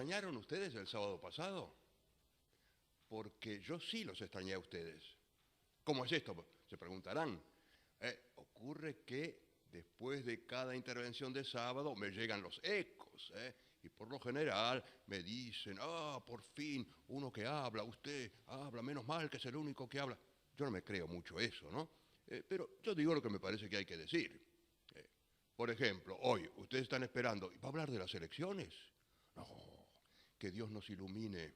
extrañaron ustedes el sábado pasado? Porque yo sí los extrañé a ustedes. ¿Cómo es esto? Se preguntarán. Ocurre que después de cada intervención de sábado me llegan los ecos, y por lo general me dicen, por fin, uno que habla, usted habla, menos mal que es el único que habla. Yo no me creo mucho eso, ¿no? Pero yo digo lo que me parece que hay que decir. Por ejemplo, hoy, ustedes están esperando, ¿va a hablar de las elecciones? No, que Dios nos ilumine,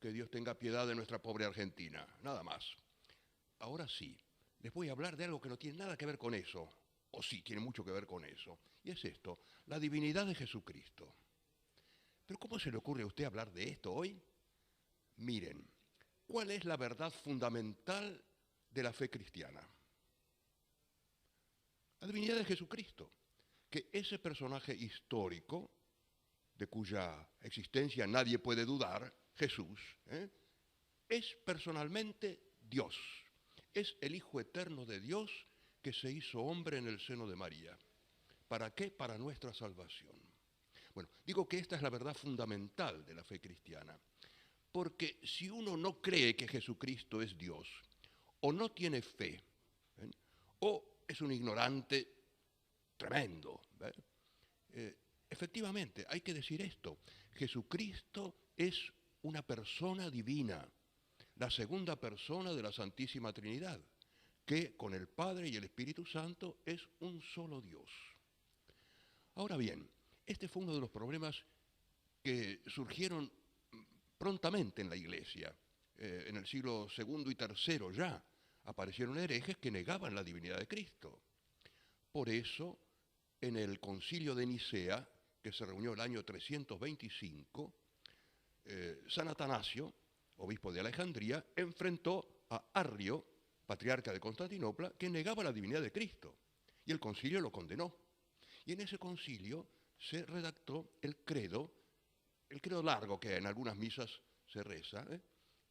que Dios tenga piedad de nuestra pobre Argentina, nada más. Ahora sí, les voy a hablar de algo que no tiene nada que ver con eso, o sí, tiene mucho que ver con eso, y es esto, la divinidad de Jesucristo. Pero ¿cómo se le ocurre a usted hablar de esto hoy? Miren, ¿cuál es la verdad fundamental de la fe cristiana? La divinidad de Jesucristo, que ese personaje histórico, de cuya existencia nadie puede dudar, Jesús, es personalmente Dios. Es el Hijo eterno de Dios que se hizo hombre en el seno de María. ¿Para qué? Para nuestra salvación. Bueno, digo que esta es la verdad fundamental de la fe cristiana, porque si uno no cree que Jesucristo es Dios, o no tiene fe, o es un ignorante tremendo, efectivamente, hay que decir esto, Jesucristo es una persona divina, la segunda persona de la Santísima Trinidad, que con el Padre y el Espíritu Santo es un solo Dios. Ahora bien, este fue uno de los problemas que surgieron prontamente en la Iglesia. En el siglo II y III ya aparecieron herejes que negaban la divinidad de Cristo. Por eso, en el Concilio de Nicea, que se reunió el año 325, San Atanasio, obispo de Alejandría, enfrentó a Arrio, patriarca de Constantinopla, que negaba la divinidad de Cristo. Y el concilio lo condenó. Y en ese concilio se redactó el credo largo que en algunas misas se reza.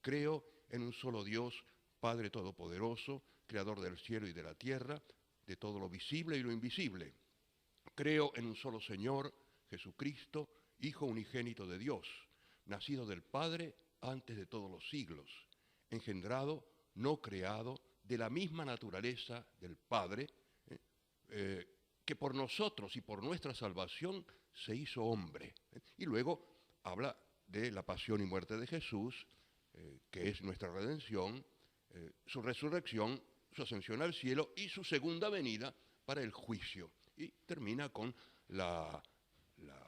Creo en un solo Dios, Padre Todopoderoso, Creador del cielo y de la tierra, de todo lo visible y lo invisible. Creo en un solo Señor, Jesucristo, Hijo unigénito de Dios, nacido del Padre antes de todos los siglos, engendrado, no creado, de la misma naturaleza del Padre, que por nosotros y por nuestra salvación se hizo hombre. Y luego habla de la pasión y muerte de Jesús, que es nuestra redención, su resurrección, su ascensión al cielo y su segunda venida para el juicio. Y termina con la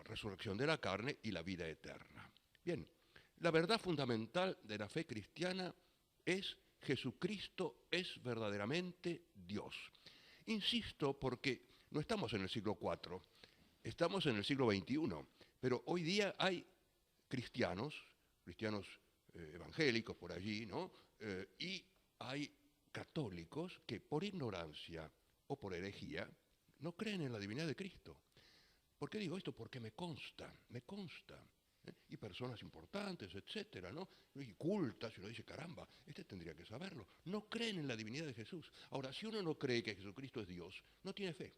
resurrección de la carne y la vida eterna. Bien, la verdad fundamental de la fe cristiana es Jesucristo es verdaderamente Dios. Insisto porque no estamos en el siglo IV, estamos en el siglo XXI, pero hoy día hay cristianos evangélicos por allí, ¿no? Y hay católicos que por ignorancia o por herejía no creen en la divinidad de Cristo. ¿Por qué digo esto? Porque me consta. Y personas importantes, etcétera, ¿no? Y cultas, y uno dice, caramba, este tendría que saberlo. No creen en la divinidad de Jesús. Ahora, si uno no cree que Jesucristo es Dios, no tiene fe.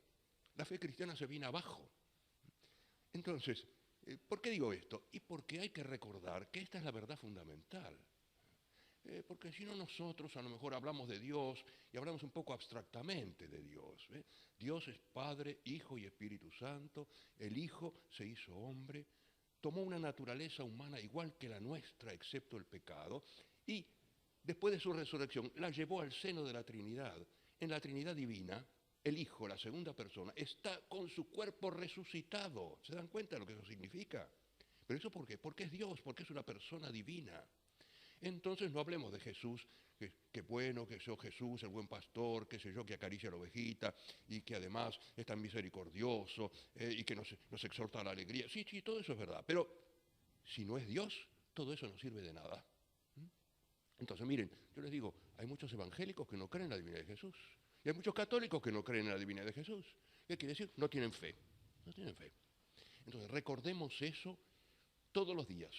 La fe cristiana se viene abajo. Entonces, ¿por qué digo esto? Y porque hay que recordar que esta es la verdad fundamental. Porque si no nosotros a lo mejor hablamos de Dios y hablamos un poco abstractamente de Dios. Dios es Padre, Hijo y Espíritu Santo. El Hijo se hizo hombre, tomó una naturaleza humana igual que la nuestra, excepto el pecado, y después de su resurrección la llevó al seno de la Trinidad. En la Trinidad divina, el Hijo, la segunda persona, está con su cuerpo resucitado. ¿Se dan cuenta de lo que eso significa? ¿Pero eso por qué? Porque es Dios, porque es una persona divina. Entonces no hablemos de Jesús, que bueno, que soy Jesús, el buen pastor, qué sé yo, que acaricia a la ovejita y que además es tan misericordioso y que nos exhorta a la alegría. Sí, todo eso es verdad, pero si no es Dios, todo eso no sirve de nada. Entonces, miren, yo les digo, hay muchos evangélicos que no creen en la divinidad de Jesús y hay muchos católicos que no creen en la divinidad de Jesús. ¿Qué quiere decir? No tienen fe. Entonces, recordemos eso todos los días.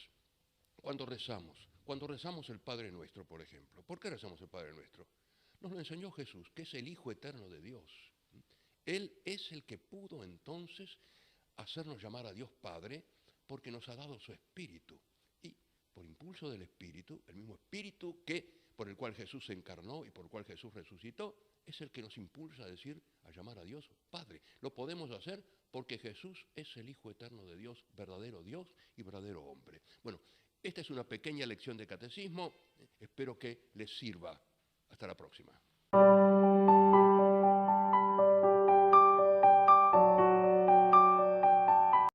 Cuando rezamos el Padre Nuestro, por ejemplo. ¿Por qué rezamos el Padre Nuestro? Nos lo enseñó Jesús, que es el Hijo eterno de Dios. Él es el que pudo entonces hacernos llamar a Dios Padre porque nos ha dado su Espíritu. Y por impulso del Espíritu, el mismo Espíritu por el cual Jesús se encarnó y por el cual Jesús resucitó, es el que nos impulsa a llamar a Dios Padre. Lo podemos hacer porque Jesús es el Hijo eterno de Dios y verdadero hombre. Bueno, esta es una pequeña lección de catecismo. Espero que les sirva. Hasta la próxima.